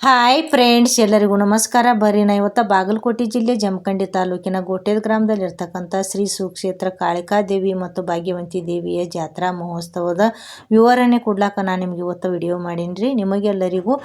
Hi friends, ಎಲ್ಲರಿಗೂ ನಮಸ್ಕಾರ. ಬರ್ರಿ ನಾ ಇವತ್ತು ಬಾಗಲಕೋಟೆ ಜಿಲ್ಲೆ ಜಮಖಂಡಿ ತಾಲೂಕಿನ ಗೋಟೆದ ಗ್ರಾಮದಲ್ಲಿ ಇರ್ತಕ್ಕಂಥ ಶ್ರೀ ಸುಕ್ಷೇತ್ರ ಕಾಳಿಕಾದೇವಿ ಮತ್ತು ಭಾಗ್ಯವಂತಿ ದೇವಿಯ ಜಾತ್ರಾ ಮಹೋತ್ಸವದ ವಿವರಣೆ ಕೊಡ್ಲಾಕ ನಾನು ನಿಮ್ಗೆ ಇವತ್ತು ವಿಡಿಯೋ ಮಾಡೀನಿ. ನಿಮಗೆಲ್ಲರಿಗೂ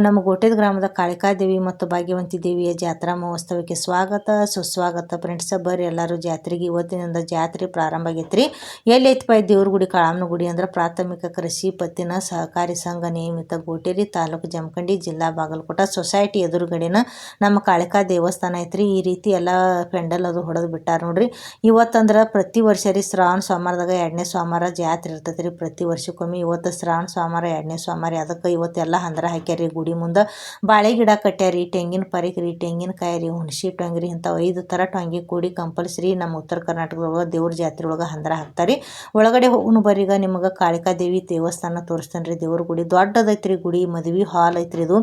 ನಮ್ಮ ಗೋಟೆದ ಗ್ರಾಮದ ಕಾಳಿಕಾದೇವಿ ಮತ್ತು ಭಾಗ್ಯವಂತಿ ದೇವಿಯ ಜಾತ್ರಾ ಮಹೋತ್ಸವಕ್ಕೆ ಸ್ವಾಗತ ಸುಸ್ವಾಗತ. ಫ್ರೆಂಡ್ಸ್, ಬರ್ರಿ ಎಲ್ಲರೂ ಜಾತ್ರೆಗೆ. ಇವತ್ತಿನಿಂದ ಜಾತ್ರೆ ಪ್ರಾರಂಭ ಆಗೈತ್ರಿ. ಎಲ್ಲಿ ಐತಪ್ಪ ದೇವ್ರ ಗುಡಿ? ಕಾಳಮ್ಮನ ಗುಡಿ ಅಂದ್ರೆ ಪ್ರಾಥಮಿಕ ಕೃಷಿ ಪತ್ತಿನ ಸಹಕಾರಿ ಸಂಘ ನಿಯಮಿತ ಗೋಟೇರಿ ತಾಲೂಕು ಜಮಖಂಡಿ ಜಿಲ್ಲಾ ಬಾಗಲಕೋಟ ಸೊಸೈಟಿ ಎದುರುಗಡೆನ ನಮ್ಮ ಕಾಳಿಕಾ ದೇವಸ್ಥಾನ ಐತ್ರಿ. ಈ ರೀತಿ ಎಲ್ಲ ಪೆಂಡಲ್ ಅದು ಹೊಡೆದು ಬಿಟ್ಟಾರ ನೋಡ್ರಿ. ಇವತ್ತಂದ್ರೆ ಪ್ರತಿ ವರ್ಷ ರೀ ಶ್ರಾವಣ ಸೋಮವಾರದಾಗ 2ನೇ ಸೋಮವಾರ ಜಾತ್ರೆ ಇರ್ತೈತೆ ರೀ. ಪ್ರತಿ ವರ್ಷಕ್ಕೊಮ್ಮೆ ಇವತ್ತು ಶ್ರಾವಣ ಸೋಮವಾರ 2ನೇ ಸೋಮವಾರ. ಅದಕ್ಕೆ ಇವತ್ತೆಲ್ಲ ಹಂದ್ರ ಹಾಕ್ಯಾರಿ. ಗುಡಿ ಮುಂದೆ ಬಾಳೆ ಗಿಡ ಕಟ್ಟ್ಯಾರಿ, ತೆಂಗಿನ ಪರಿಕ್ರಿ, ತೆಂಗಿನಕಾಯಿ ರೀ, ಹುಣಸಿ ಟೊಂಗ್ರಿ, ಇಂಥ 5 ಥರ ಟೊಂಗಿ ಕೂಡಿ ಕಂಪಲ್ಸರಿ ನಮ್ಮ ಉತ್ತರ ಕರ್ನಾಟಕದೊಳಗೆ ದೇವ್ರ ಜಾತ್ರೆ ಒಳಗೆ ಹಂದ್ರ ಹಾಕ್ತಾರೆ. ಒಳಗಡೆ ಹೋಗುನು ಬರೀಗ ನಿಮಗೆ ಕಾಳಿಕಾದೇವಿ ದೇವಸ್ಥಾನ ತೋರಿಸ್ತೇನೆ ರೀ. ದೇವ್ರ ಗುಡಿ ದೊಡ್ಡದೈತ್ರಿ. ಗುಡಿ ಮದುವೆ ಹಾಲ್ ಐತ್ರಿ. ಇದು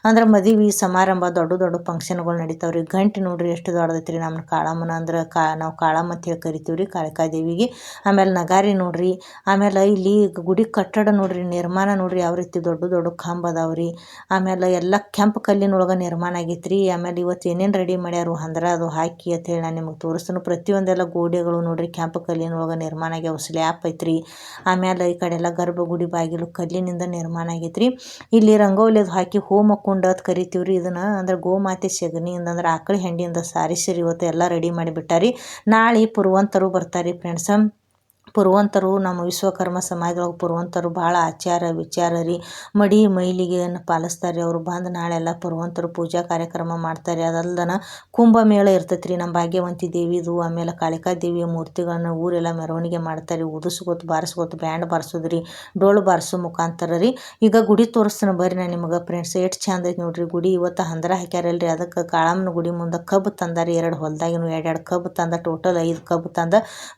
ಅಂದ್ರೆ ಮದುವೆ ಸಮಾರಂಭ ದೊಡ್ಡ ದೊಡ್ಡ ಫಂಕ್ಷನ್ಗಳು ನಡೀತಾವ್ರಿ. ಗಂಟೆ ನೋಡ್ರಿ ಎಷ್ಟು ದೊಡ್ಡದೈತ್ರಿ. ನಮ್ಮ ಕಾಳಮ್ಮನ ಅಂದ್ರೆ ನಾವು ಕಾಳಮ್ಮ ಅಂತ ಹೇಳಿ ಕರಿತೀವಿ ರೀ ಕಾಳಿಕಾದೇವಿಗೆ. ಆಮೇಲೆ ನಗಾರಿ ನೋಡ್ರಿ. ಆಮೇಲೆ ಇಲ್ಲಿ ಗುಡಿ ಕಟ್ಟಡ ನೋಡ್ರಿ, ನಿರ್ಮಾಣ ನೋಡ್ರಿ ಯಾವ ರೀತಿ ದೊಡ್ಡ ದೊಡ್ಡ ಕಂಬ ಅದಾವ್ರಿ. ಆಮೇಲೆ ಎಲ್ಲ ಕೆಂಪು ಕಲ್ಲಿನೊಳಗೆ ನಿರ್ಮಾಣ ಆಗೈತ್ರಿ. ಆಮೇಲೆ ಇವತ್ತು ಏನೇನು ರೆಡಿ ಮಾಡ್ಯಾರು ಅಂದ್ರೆ ಅದು ಹಾಕಿ ಅಂತ ಹೇಳಿ ನಾನು ನಿಮಗೆ ತೋರಿಸ್ತೀನಿ. ಪ್ರತಿಯೊಂದೆಲ್ಲ ಗೋಡೆಗಳು ನೋಡ್ರಿ ಕೆಂಪು ಕಲ್ಲಿನೊಳಗೆ ನಿರ್ಮಾಣ ಆಗ್ಯಾವ. ಸ್ಲ್ಯಾಪ್ ಐತ್ರಿ. ಆಮೇಲೆ ಈ ಕಡೆ ಎಲ್ಲ ಗರ್ಭಗುಡಿ ಬಾಗಿಲು ಕಲ್ಲಿನಿಂದ ನಿರ್ಮಾಣ ಆಗೈತ್ರಿ. ಇಲ್ಲಿ ರಂಗೋಲಿ ಅದು ಹಾಕಿ ಹೋಮ ಕುಂಡ ಅಂತ ಕರಿತೀವಿ ರೀ ಇದನ್ನು. ಅಂದ್ರೆ ಗೋಮಾತೆ ಸೆಗಣಿಯಿಂದ ಅಂದ್ರೆ ಆಕಳ ಹೆಂಡಿಯಿಂದ ಸಾರಿಸಿರಿ ಇವತ್ತು ಎಲ್ಲ ರೆಡಿ ಮಾಡಿಬಿಟ್ಟಾರಿ. ನಾಳೆ ಪುರುವಂತರು ಬರ್ತಾರೆ ಫ್ರೆಂಡ್ಸ್. ಪುರುವಂತರು ನಮ್ಮ ವಿಶ್ವಕರ್ಮ ಸಮಾಜದೊಳಗೆ ಪುರುವಂತರು ಭಾಳ ಆಚಾರ ವಿಚಾರ ರೀ. ಮಡಿ ಮೈಲಿಗೆಯನ್ನು ಪಾಲಿಸ್ತಾರೆ. ಅವರು ಬಂದು ನಾಳೆಲ್ಲ ಪುರುವಂತರು ಪೂಜಾ ಕಾರ್ಯಕ್ರಮ ಮಾಡ್ತಾರೆ. ಅದಲ್ದನ ಕುಂಭಮೇಳ ಇರ್ತೈತೆ ರೀ ನಮ್ಮ ಭಾಗ್ಯವಂತಿ ದೇವಿದು. ಆಮೇಲೆ ಕಾಳಿಕಾದೇವಿಯ ಮೂರ್ತಿಗಳನ್ನ ಊರೆಲ್ಲ ಮೆರವಣಿಗೆ ಮಾಡ್ತಾರೆ. ಉದಿಸ್ಕೊತು ಬಾರಿಸ್ಕೊತು ಬ್ಯಾಂಡ್ ಬಾರಿಸೋದು ರೀ, ಡೋಳು ಬಾರಿಸೋ ಮುಖಾಂತರ ರೀ. ಈಗ ಗುಡಿ ತೋರಿಸ್ತಾನೆ ಬರ್ರಿ ನಾನು ನಿಮಗೆ ಫ್ರೆಂಡ್ಸ್. ಎಷ್ಟು ಚಂದ ಐತೆ ನೋಡ್ರಿ ಗುಡಿ. ಇವತ್ತು ಹಂದ್ರ ಹಾಕ್ಯಾರಲ್ರಿ. ಅದಕ್ಕೆ ಕಾಳಮ್ಮನ ಗುಡಿ ಮುಂದೆ ಕಬ್ಬು ತಂದಾರಿ. 2 ಹೊಲ್ದಾಗಿನೂ 2 ಕಬ್ಬು ತಂದ. ಟೋಟಲ್ 5 ಕಬ್ಬು ತಂದ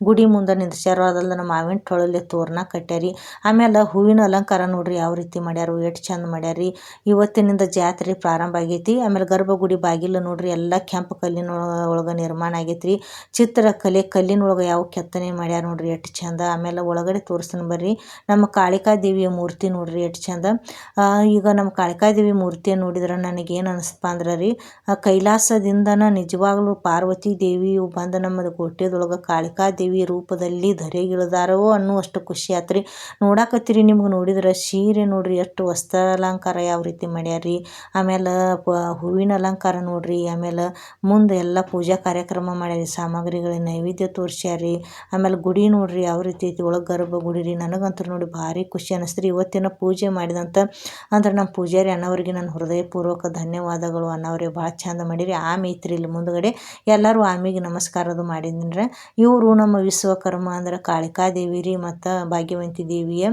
ಗುಡಿ ಮುಂದೆ ನಿಂದ್ರಿಸ್ಯಾರ. ಅದೆಲ್ಲ ನಮ್ಮ ಮಾವಿನ ಟೊಳಲ್ಲಿ ತೋರಣ ಕಟ್ಟ್ಯಾರಿ. ಆಮೇಲೆ ಹೂವಿನ ಅಲಂಕಾರ ನೋಡ್ರಿ ಯಾವ ರೀತಿ ಮಾಡ್ಯಾರು, ಎಷ್ಟು ಚಂದ ಮಾಡ್ಯಾರಿ. ಇವತ್ತಿನಿಂದ ಜಾತ್ರೆ ಪ್ರಾರಂಭ ಆಗೈತಿ. ಆಮೇಲೆ ಗರ್ಭಗುಡಿ ಬಾಗಿಲು ನೋಡ್ರಿ ಎಲ್ಲ ಕೆಂಪು ಕಲ್ಲಿನ ಒಳಗೆ ನಿರ್ಮಾಣ ಆಗೈತ್ರಿ. ಚಿತ್ರಕಲೆ ಕಲ್ಲಿನೊಳಗೆ ಯಾವ ಕೆತ್ತನೆ ಮಾಡ್ಯಾರ ನೋಡ್ರಿ ಎಷ್ಟು ಚಂದ. ಆಮೇಲೆ ಒಳಗಡೆ ತೋರಿಸ್ತಾನೆ ಬರ್ರಿ. ನಮ್ಮ ಕಾಳಿಕಾದೇವಿಯ ಮೂರ್ತಿ ನೋಡ್ರಿ ಎಷ್ಟು ಚಂದ. ಈಗ ನಮ್ಮ ಕಾಳಿಕಾದೇವಿ ಮೂರ್ತಿಯನ್ನು ನೋಡಿದ್ರೆ ನನಗೇನು ಅನಿಸ್ತಪ್ಪ ಅಂದ್ರೆ ರೀ, ಕೈಲಾಸದಿಂದನ ನಿಜವಾಗ್ಲೂ ಪಾರ್ವತಿ ದೇವಿಯು ಬಂದು ನಮ್ಮ ಕೋಟೆದೊಳಗೆ ಕಾಳಿಕಾದೇವಿ ರೂಪದಲ್ಲಿ ಧರೆಗಿಳಿದಾರೋ ಅನ್ನುವಷ್ಟು ಖುಷಿ ಆತ್ರಿ. ನೋಡಾಕತ್ತೀರಿ ನಿಮ್ಗೆ ನೋಡಿದ್ರೆ. ಸೀರೆ ನೋಡ್ರಿ ಎಷ್ಟು ವಸ್ತ್ರಾಲಂಕಾರ ಯಾವ ರೀತಿ ಮಾಡ್ಯಾರಿ. ಆಮೇಲೆ ಹೂವಿನ ಅಲಂಕಾರ ನೋಡ್ರಿ. ಆಮೇಲೆ ಮುಂದೆ ಎಲ್ಲ ಪೂಜಾ ಕಾರ್ಯಕ್ರಮ ಮಾಡ್ಯಾರಿ. ಸಾಮಗ್ರಿಗಳ ನೈವೇದ್ಯ ತೋರಿಸ್ಯಾರಿ. ಆಮೇಲೆ ಗುಡಿ ನೋಡ್ರಿ ಯಾವ ರೀತಿ ಐತಿ. ಒಳಗೆ ಗರ್ಭ ಗುಡಿ ರೀ. ನನಗಂತೂ ನೋಡಿ ಭಾರಿ ಖುಷಿ ಅನ್ನಿಸ್ತ್ರಿ. ಇವತ್ತಿನ ಪೂಜೆ ಮಾಡಿದಂಥ ಅಂದ್ರೆ ನಮ್ಮ ಪೂಜಾರಿ ಅಣ್ಣವ್ರಿಗೆ ನನ್ನ ಹೃದಯಪೂರ್ವಕ ಧನ್ಯವಾದಗಳು. ಅಣ್ಣವ್ರಿಗೆ ಭಾಳ ಚಂದ ಮಾಡಿರಿ. ಆಮೆ ಐತ್ರಿ ಇಲ್ಲಿ ಮುಂದುಗಡೆ. ಎಲ್ಲರೂ ಆಮೆಗೆ ನಮಸ್ಕಾರದು ಮಾಡಿದ್ರೆ. ಇವರು ನಮ್ಮ ವಿಶ್ವಕರ್ಮ ಅಂದ್ರೆ ಕಾಳಿಕಾದೇವಿ ರೀ ಮತ್ತು ಭಾಗ್ಯವಂತಿ ದೇವಿಯ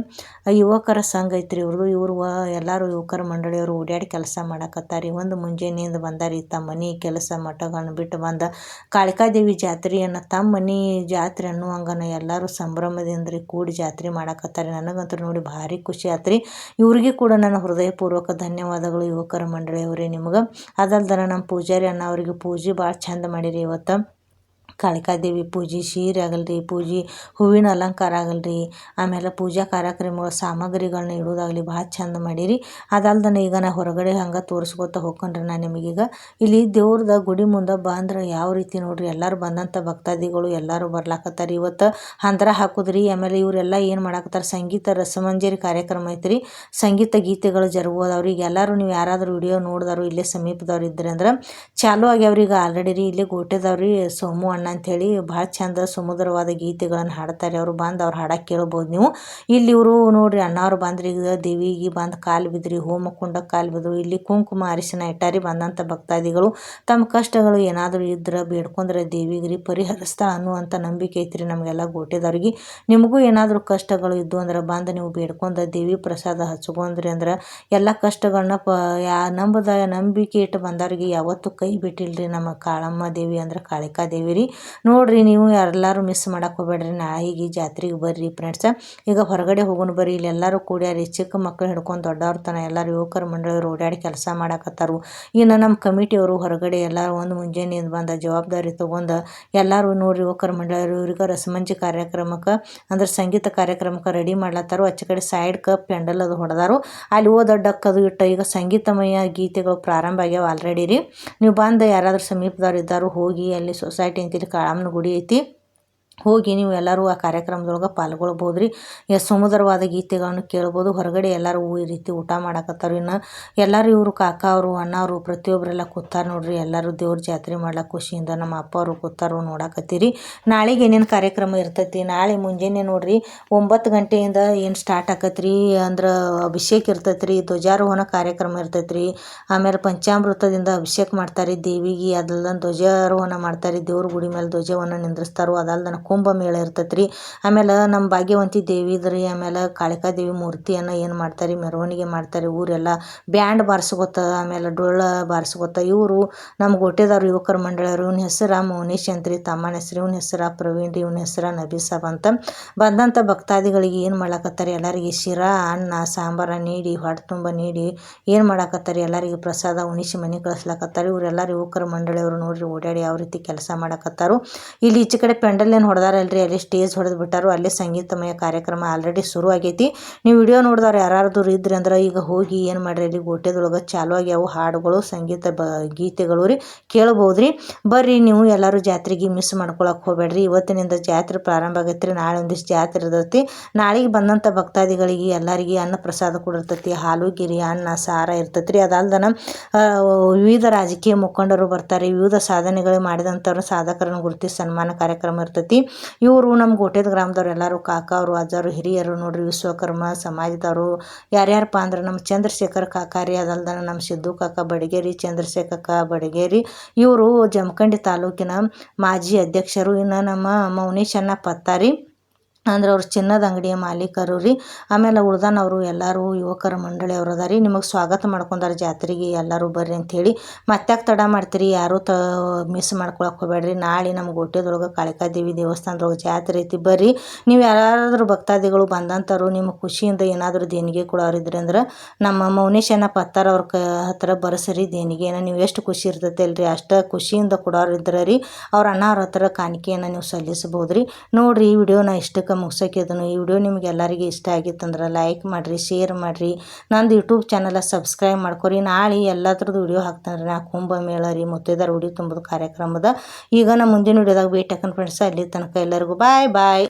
ಯುವಕರ ಸಂಘ ಐತ್ರಿ ಇವ್ರದ್ದು. ಇವರು ಎಲ್ಲರೂ ಯುವಕರ ಮಂಡಳಿಯವರು ಓಡ್ಯಾಡಿ ಕೆಲಸ ಮಾಡಕತ್ತಾರೆ. ಒಂದು ಮುಂಜಾನೆಯಿಂದ ಬಂದಾರಿ. ತಮ್ಮ ಮನೆ ಕೆಲಸ ಮಠಗಳನ್ನು ಬಿಟ್ಟು ಬಂದ ಕಾಳಿಕಾದೇವಿ ಜಾತ್ರೆಯನ್ನು ತಮ್ಮ ಮನೆ ಜಾತ್ರೆ ಅನ್ನುವಂಗನ ಎಲ್ಲರೂ ಸಂಭ್ರಮದಿಂದ ರೀ ಕೂಡಿ ಜಾತ್ರೆ ಮಾಡಕತ್ತಾರೆ. ನನಗಂತೂ ನೋಡಿ ಭಾರಿ ಖುಷಿ ಆತ್ರಿ. ಇವ್ರಿಗೆ ಕೂಡ ನನ್ನ ಹೃದಯಪೂರ್ವಕ ಧನ್ಯವಾದಗಳು ಯುವಕರ ಮಂಡಳಿಯವರೇ ನಿಮ್ಗೆ. ಅದಲ್ದನ ನಮ್ಮ ಪೂಜಾರಿ ಅಣ್ಣ ಅವರಿಗೆ ಪೂಜೆ ಭಾಳ ಚಂದ ಮಾಡಿರಿ ಇವತ್ತು. ಕಾಳಿಕಾದೇವಿ ಪೂಜೆ ಸೀರೆ ಆಗಲ್ರಿ, ಪೂಜೆ ಹೂವಿನ ಅಲಂಕಾರ ಆಗಲ್ರಿ, ಆಮೇಲೆ ಪೂಜಾ ಕಾರ್ಯಕ್ರಮಗಳ ಸಾಮಗ್ರಿಗಳನ್ನ ಇಡೋದಾಗಲಿ ಭಾಳ ಚಂದ ಮಾಡಿರಿ. ಅದಲ್ದನ ಈಗ ನಾ ಹೊರಗಡೆ ಹಂಗೆ ತೋರಿಸ್ಕೊತ ಹೋಗ್ಕೊಂಡ್ರೆ ನಾನು ನಿಮಗೀಗ ಇಲ್ಲಿ ದೇವ್ರದ ಗುಡಿ ಮುಂದೆ ಬಂದ್ರೆ ಯಾವ ರೀತಿ ನೋಡ್ರಿ ಎಲ್ಲರೂ ಬಂದಂಥ ಭಕ್ತಾದಿಗಳು ಎಲ್ಲರೂ ಬರ್ಲಾಕತ್ತಾರೆ. ಇವತ್ತು ಹಂದ್ರ ಹಾಕುದ್ರಿ. ಆಮೇಲೆ ಇವರೆಲ್ಲ ಏನು ಮಾಡಾಕತ್ತಾರೆ, ಸಂಗೀತ ರಸಮಂಜರಿ ಕಾರ್ಯಕ್ರಮ ಐತ್ರಿ. ಸಂಗೀತ ಗೀತೆಗಳು ಜರುಗೋದವ್ರಿ. ಈಗ ಎಲ್ಲರೂ ನೀವು ಯಾರಾದರೂ ವಿಡಿಯೋ ನೋಡಿದವರು ಇಲ್ಲೇ ಸಮೀಪದವ್ರು ಇದ್ರಿ ಅಂದ್ರೆ ಚಾಲೂ ಆಗ್ಯಾವ್ರಿ ಈಗ ಆಲ್ರೆಡಿ ರೀ. ಇಲ್ಲೇ ಗೋಟೆದವ್ರಿ ಸೋಮು ಅಣ್ಣ ಅಂಥೇಳಿ ಭಾಳ ಚಂದ ಸುಮಧುರವಾದ ಗೀತೆಗಳನ್ನು ಹಾಡ್ತಾರೆ. ಅವರು ಬಂದು ಅವ್ರು ಹಾಡಕ್ಕೆ ಕೇಳ್ಬೋದು ನೀವು. ಇಲ್ಲಿ ಇವರು ನೋಡ್ರಿ ಅಣ್ಣವ್ರು ಬಂದ್ರಿ. ಈಗ ದೇವಿಗೆ ಬಂದು ಕಾಲು ಬಿದ್ರಿ, ಹೋಮ ಕುಂಡಕ್ಕೆ ಕಾಲು ಬಿದ್ರು. ಇಲ್ಲಿ ಕುಂಕುಮ ಅರಿಶಿನ ಇಟ್ಟಾರಿ. ಬಂದಂಥ ಭಕ್ತಾದಿಗಳು ತಮ್ಮ ಕಷ್ಟಗಳು ಏನಾದರೂ ಇದ್ರೆ ಬೇಡ್ಕೊಂಡ್ರೆ ದೇವಿಗೆ ರೀ ಪರಿಹರಿಸ್ತಾ ಅನ್ನುವಂಥ ನಂಬಿಕೆ ಐತ್ರಿ ನಮಗೆಲ್ಲ ಗೋಟೆದವ್ರಿಗೆ. ನಿಮಗೂ ಏನಾದರೂ ಕಷ್ಟಗಳು ಇದ್ದು ಅಂದ್ರೆ ಬಂದು ನೀವು ಬೇಡ್ಕೊಂಡ ದೇವಿ ಪ್ರಸಾದ ಹಚ್ಕೊಂಡ್ರಿ ಅಂದ್ರೆ ಎಲ್ಲ ಕಷ್ಟಗಳನ್ನ ನಂಬಿಕೆ ಇಟ್ಟು ಬಂದವ್ರಿಗೆ ಯಾವತ್ತೂ ಕೈ ಬಿಟ್ಟಿಲ್ರಿ ನಮ್ಮ ಕಾಳಮ್ಮ ದೇವಿ ಅಂದ್ರೆ ಕಾಳಿಕಾದೇವಿ ರೀ. ನೋಡಿರಿ ನೀವು ಎಲ್ಲರೂ ಮಿಸ್ ಮಾಡಕ್ಕೆ ಹೋಗ್ಬೇಡ್ರಿ. ನಾಳೆಗೆ ಜಾತ್ರೆಗೆ ಬರ್ರಿ ಫ್ರೆಂಡ್ಸ. ಈಗ ಹೊರಗಡೆ ಹೋಗೋಣ ಬರ್ರಿ. ಇಲ್ಲಿ ಎಲ್ಲರೂ ಕೂಡ್ಯಾರಿ, ಚಿಕ್ಕ ಮಕ್ಕಳು ಹಿಡ್ಕೊಂಡು ದೊಡ್ಡವ್ರ ತನ ಎಲ್ಲರೂ ಯುವಕರ ಮಂಡಳಿಯವರು ಓಡಾಡಿ ಕೆಲಸ ಮಾಡಕತ್ತಾರು. ಇನ್ನು ನಮ್ಮ ಕಮಿಟಿಯವರು ಹೊರಗಡೆ ಎಲ್ಲರೂ ಒಂದು ಮುಂಜಾನೆಯಿಂದ ಬಂದ ಜವಾಬ್ದಾರಿ ತೊಗೊಂಡು ಎಲ್ಲರೂ ನೋಡ್ರಿ ಯುವಕರ ಮಂಡಳಿಯವರು ಇವ್ರಿಗೆ ರಸಮಂಜಿ ಕಾರ್ಯಕ್ರಮಕ್ಕೆ ಅಂದ್ರೆ ಸಂಗೀತ ಕಾರ್ಯಕ್ರಮಕ್ಕೆ ರೆಡಿ ಮಾಡ್ಲತ್ತಾರು. ಆಚೆ ಕಡೆ ಸೈಡ್ಗೆ ಪೆಂಡಲ್ ಅದು ಹೊಡೆದಾರು. ಅಲ್ಲಿ ದೊಡ್ಡಕ್ಕದು ಇಟ್ಟು ಈಗ ಸಂಗೀತಮಯ ಗೀತೆಗಳು ಪ್ರಾರಂಭ ಆಗ್ಯಾವ ಆಲ್ರೆಡಿ ರೀ. ನೀವು ಬಂದು ಯಾರಾದರೂ ಸಮೀಪದವ್ರು ಇದ್ದಾರು ಹೋಗಿ, ಅಲ್ಲಿ ಸೊಸೈಟಿ ಅಂತೇಳಿ ಕಾಳಮ್ಮನ ಗುಡಿ ಐತಿ, ಹೋಗಿ ನೀವು ಎಲ್ಲರೂ ಆ ಕಾರ್ಯಕ್ರಮದೊಳಗೆ ಪಾಲ್ಗೊಳ್ಬೋದು ರೀ. ಸುಮಧುರವಾದ ಗೀತೆಗಳನ್ನು ಕೇಳ್ಬೋದು. ಹೊರಗಡೆ ಎಲ್ಲರೂ ಈ ರೀತಿ ಊಟ ಮಾಡಕತ್ತಾರೆ. ಇನ್ನು ಎಲ್ಲರೂ ಇವರು ಕಾಕ ಅವರು ಅಣ್ಣ ಅವರು ಪ್ರತಿಯೊಬ್ಬರೆಲ್ಲ ಕೂತಾರೆ ನೋಡ್ರಿ. ಎಲ್ಲರೂ ದೇವ್ರ ಜಾತ್ರೆ ಮಾಡ್ಲಿಕ್ಕೆ ಖುಷಿಯಿಂದ ನಮ್ಮ ಅಪ್ಪ ಅವರು ಕೂತಾರು ನೋಡಕತ್ತೀರಿ. ನಾಳೆಗೆ ಏನೇನು ಕಾರ್ಯಕ್ರಮ ಇರ್ತೈತಿ, ನಾಳೆ ಮುಂಜಾನೆ ನೋಡ್ರಿ 9 ಗಂಟೆಯಿಂದ ಏನು ಸ್ಟಾರ್ಟ್ ಆಕತ್ರಿ ಅಂದ್ರೆ ಅಭಿಷೇಕ ಇರ್ತೈತಿ ರೀ, ಧ್ವಜಾರೋಹಣ ಕಾರ್ಯಕ್ರಮ ಇರ್ತೈತಿ ರೀ. ಆಮೇಲೆ ಪಂಚಾಮೃತದಿಂದ ಅಭಿಷೇಕ ಮಾಡ್ತಾರೆ ದೇವಿಗೆ. ಅದಲ್ದ ಧ್ವಜಾರೋಹಣ ಮಾಡ್ತಾರೆ, ದೇವ್ರ ಗುಡಿ ಮೇಲೆ ಧ್ವಜವನ್ನು ನಿಂದ್ರಿಸ್ತಾರೋ. ಅದಲ್ದ ಕುಂಭಮೇಳ ಇರ್ತೈತಿ ರೀ. ಆಮೇಲೆ ನಮ್ಮ ಭಾಗ್ಯವಂತಿ ದೇವಿದ್ರಿ, ಆಮೇಲೆ ಕಾಳಿಕಾ ದೇವಿ ಮೂರ್ತಿಯನ್ನು ಏನು ಮಾಡ್ತಾರೆ ಮೆರವಣಿಗೆ ಮಾಡ್ತಾರೆ. ಊರೆಲ್ಲ ಬ್ಯಾಂಡ್ ಬಾರಿಸ್ಕೊತ ಆಮೇಲೆ ಡೊಳ್ಳು ಬಾರಿಸ್ಕೊತ ಇವರು ನಮ್ಮ ಗೋಟೆದವ್ರು ಯುವಕರ ಮಂಡಳಿಯವರು. ಇವನ ಹೆಸರು ಮೌನೇಶ್ ಅಂತ್ರಿ, ತಮ್ಮನ ಹೆಸರು. ಇವನ ಹೆಸರು ಪ್ರವೀಣ್ ರೀ, ಇವನ ಹೆಸರು ನಬಿ ಸಾಬ್ ಅಂತ. ಬಂದಂಥ ಭಕ್ತಾದಿಗಳಿಗೆ ಏನು ಮಾಡ್ಲಕತ್ತಾರೆ, ಎಲ್ಲರಿಗೆ ಶಿರಾ ಅನ್ನ ಸಾಂಬಾರ ನೀಡಿ ಹೊಟ್ಟೆ ತುಂಬ ನೀಡಿ ಏನು ಮಾಡಕತ್ತಾರೆ, ಎಲ್ಲರಿಗೆ ಪ್ರಸಾದ ಉಣಿಸಿ ಮನೆ ಕಳಿಸ್ಲಕತ್ತಾರೆ. ಇವರೆಲ್ಲರೂ ಯುವಕರ ಮಂಡಳಿಯವರು ನೋಡ್ರಿ ಓಡಾಡಿ ಯಾವ ರೀತಿ ಕೆಲಸ ಮಾಡಕತ್ತಾರು. ಇಲ್ಲಿ ಈಚೆ ಕಡೆ ಪೆಂಡಲ್ ಏನು ಹೊಡೆದಾರಲ್ರಿ, ಅಲ್ಲಿ ಸ್ಟೇಜ್ ಹೊಡೆದು ಬಿಟ್ಟಾರು. ಅಲ್ಲೇ ಸಂಗೀತಮಯ ಕಾರ್ಯಕ್ರಮ ಆಲ್ರೆಡಿ ಶುರು ಆಗೈತಿ. ನೀವು ವಿಡಿಯೋ ನೋಡಿದವ್ರು ಯಾರಾದ್ರು ಇದ್ರಿ ಅಂದ್ರೆ ಈಗ ಹೋಗಿ ಏನು ಮಾಡ್ರಿ, ಅಲ್ಲಿ ಗೋಟೆದೊಳಗೆ ಚಾಲು ಆಗ್ಯಾವು ಹಾಡುಗಳು, ಸಂಗೀತ ಗೀತೆಗಳು ರೀ, ಕೇಳ್ಬೋದ್ರಿ. ಬರ್ರಿ ನೀವು ಎಲ್ಲರೂ ಜಾತ್ರೆಗೆ ಮಿಸ್ ಮಾಡ್ಕೊಳಕ್ಕೆ ಹೋಗ್ಬೇಡ್ರಿ. ಇವತ್ತಿನಿಂದ ಜಾತ್ರೆ ಪ್ರಾರಂಭ ಆಗೈತೆ ರೀ. ನಾಳೆ ಒಂದಿಷ್ಟು ಜಾತ್ರೆ ಇರ್ತೈತಿ. ನಾಳೆಗೆ ಬಂದಂಥ ಭಕ್ತಾದಿಗಳಿಗೆ ಎಲ್ಲರಿಗೆ ಅನ್ನ ಪ್ರಸಾದ ಕೂಡ ಇರ್ತೈತಿ. ಹಾಲು ಗಿರಿ ಅನ್ನ ಸಾರ ಇರ್ತೈತಿ ರೀ. ಅದಲ್ದನ ವಿವಿಧ ರಾಜಕೀಯ ಮುಖಂಡರು ಬರ್ತಾರೆ. ವಿವಿಧ ಸಾಧನೆಗಳು ಮಾಡಿದಂಥವ್ರು ಸಾಧಕರನ್ನು ಗುರುತಿಸಿ ಸನ್ಮಾನ ಕಾರ್ಯಕ್ರಮ ಇರ್ತೈತಿ. ಇವರು ನಮ್ಮ ಗೋಟೆದ ಗ್ರಾಮದವ್ರು ಎಲ್ಲರೂ ಕಾಕ ಅವರು ಅಜ್ಜರು ಹಿರಿಯರು ನೋಡ್ರಿ, ವಿಶ್ವಕರ್ಮ ಸಮಾಜದವರು. ಯಾರ್ಯಾರಪ್ಪ ಅಂದ್ರೆ ನಮ್ಮ ಚಂದ್ರಶೇಖರ್ ಕಾಕಾರಿ, ಅದಲ್ದನ ನಮ್ಮ ಸಿದ್ದು ಕಾಕ ಬಡಗೇರಿ, ಚಂದ್ರಶೇಖರ್ ಕಾಕ ಬಡಗೇರಿ, ಇವರು ಜಮಖಂಡಿ ತಾಲೂಕಿನ ಮಾಜಿ ಅಧ್ಯಕ್ಷರು. ಇನ್ನು ನಮ್ಮ ಮೌನೇಶ್ ಅಣ್ಣ ಪತ್ತಾರಿ ಅಂದ್ರೆ ಅವ್ರು ಚಿನ್ನದ ಅಂಗಡಿಯ ಮಾಲೀಕರು ರೀ. ಆಮೇಲೆ ಉಳ್ದಾನವರು ಎಲ್ಲರೂ ಯುವಕರ ಮಂಡಳಿಯವರು ಅದ ರೀ. ನಿಮಗೆ ಸ್ವಾಗತ ಮಾಡ್ಕೊಂಡಾರ ಜಾತ್ರೆಗೆ, ಎಲ್ಲರೂ ಬರ್ರಿ ಅಂಥೇಳಿ. ಮತ್ತ್ಯಾಕೆ ತಡ ಮಾಡ್ತೀರಿ, ಯಾರೂ ಮಿಸ್ ಮಾಡ್ಕೊಳಕ್ಕೆ ಹೋಗ್ಬೇಡ್ರಿ. ನಾಳೆ ನಮ್ಮ ಗೋಟೆದೊಳಗೆ ಕಾಳಿಕಾ ದೇವಿ ದೇವಸ್ಥಾನದೊಳಗೆ ಜಾತ್ರೆ ಐತಿ, ಬರ್ರಿ. ನೀವು ಯಾರಾದರೂ ಭಕ್ತಾದಿಗಳು ಬಂದಂಥವ್ರು ನಿಮ್ಮ ಖುಷಿಯಿಂದ ಏನಾದರೂ ದೇಣಿಗೆ ಕೊಡೋರಿದ್ರಿ ಅಂದ್ರೆ ನಮ್ಮ ಮೌನೇಶನ ಪತ್ತಾರ ಅವ್ರ ಹತ್ರ ಬರಸರಿ ದೇಣಿಗೆಯನ್ನು. ನೀವು ಎಷ್ಟು ಖುಷಿ ಇರ್ತೈತೆ ಅಲ್ರಿ, ಅಷ್ಟು ಖುಷಿಯಿಂದ ಕೊಡೋರಿದ್ರೆ ರೀ ಅವ್ರ ಅಣ್ಣ ಅವ್ರ ಹತ್ರ ಕಾಣಿಕೆಯನ್ನು ನೀವು ಸಲ್ಲಿಸ್ಬೋದು ರೀ. ನೋಡಿರಿ ಈ ವಿಡಿಯೋನ ಇಷ್ಟಕ್ಕೆ ಮುಗಿಸೋಕಿದನು. ಈ ವಿಡಿಯೋ ನಿಮ್ಗೆ ಎಲ್ಲರಿಗೆ ಇಷ್ಟ ಆಗಿತ್ತಂದ್ರೆ ಲೈಕ್ ಮಾಡಿರಿ, ಶೇರ್ ಮಾಡಿರಿ, ನಂದು ಯೂಟ್ಯೂಬ್ ಚಾನಲ್ ಸಬ್ಸ್ಕ್ರೈಬ್ ಮಾಡ್ಕೊರಿ. ನಾಳೆ ಎಲ್ಲದ್ರದ್ದು ವಿಡಿಯೋ ಹಾಕ್ತಾನೆ ನಾ ಕುಂಭಮೇಳ ರೀ, ಮುತ್ತೈದೆಯರ ಉಡಿ ತುಂಬೋದು ಕಾರ್ಯಕ್ರಮದ. ಈಗ ನಾ ಮುಂದಿನ ವಿಡಿಯೋದಾಗ ಭೇಟಿ ಹಾಕೋಣ ಫ್ರೆಂಡ್ಸ್. ಅಲ್ಲಿ ತನಕ ಎಲ್ಲರಿಗೂ ಬಾಯ್ ಬಾಯ್.